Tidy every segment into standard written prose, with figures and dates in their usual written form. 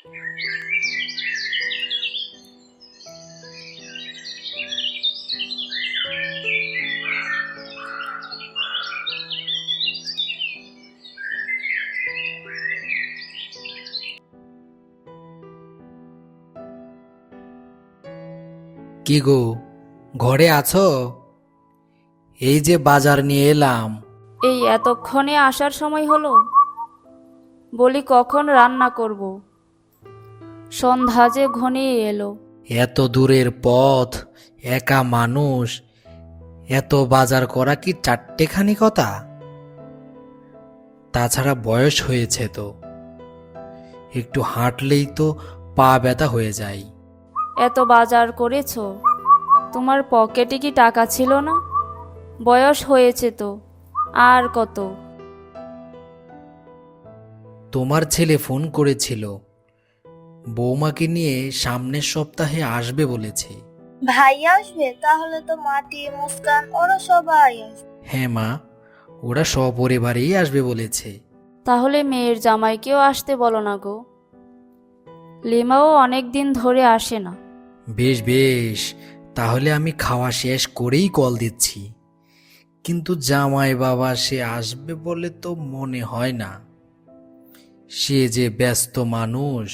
কি গো, ঘরে আছো? এই যে বাজার নিয়ে এলাম। এই এতক্ষণে আসার সময় হলো? বলি কখন রান্না করব? সন্ধ্যা যে ঘনিয়ে এলো। এত দূরের পথ, একা মানুষ, এত বাজার করা কি চারটেখানি কথা? তাছাড়া বয়স হয়েছে তো, একটু হাঁটলেই তো পা ব্যথা হয়ে যায়। এত বাজার করেছো, তোমার পকেটে কি টাকা ছিল না? বয়স হয়েছে তো, আর কত? তোমার ছেলে ফোন করেছিল, বৌমাকে নিয়ে সামনের সপ্তাহে আসবে বলেছে। ভাই আসবে? তাহলে তো মাটি, মুস্কান ওরা সবাই আসবে। হ্যাঁ মা, ওরা সপরিবারেই আসবে বলেছে। তাহলে মেয়ের জামাইকেও আসতে বলো না গো। লিমাও অনেক দিন ধরে আসে না। বেশ বেশ, তাহলে আমি খাওয়া শেষ করেই কল দিচ্ছি। কিন্তু জামাই বাবা সে আসবে বলে তো মনে হয় না, সে যে ব্যস্ত মানুষ।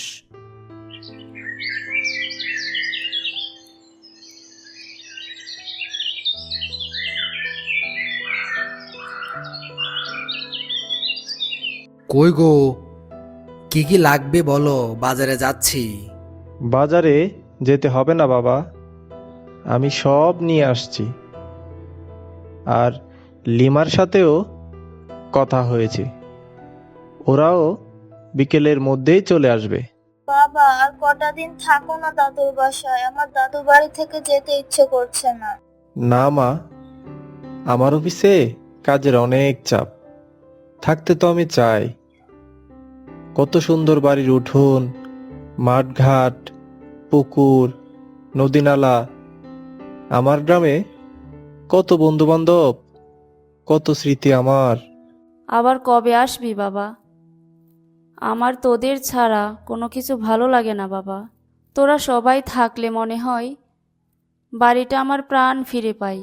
কই গো, কি কি লাগবে বলো, বাজারে যাচ্ছি। বাজারে যেতে হবে না বাবা, আমি সব নিয়ে আসছি। আর লিমার সাথেও কথা হয়েছে, ওরাও বিকেলের মধ্যেই চলে আসবে। বাবা, আর কটা দিন থাকো না দাদুর বাসায়, আমার দাদুর বাড়ি থেকে যেতে ইচ্ছে করছে না। না মা, আমার অফিসে কাজের অনেক চাপ, থাকতে তো আমি চাই। কত সুন্দর বাড়ির উঠোন, মাঠঘাট, পুকুর, নদীনালা। আমার গ্রামে কত বন্ধু বান্ধব, কত স্মৃতি আমার। আবার কবে আসবি বাবা? আমার তোদের ছাড়া কোনো কিছু ভালো লাগে না বাবা। তোরা সবাই থাকলে মনে হয় বাড়িটা আমার প্রাণ ফিরে পাই।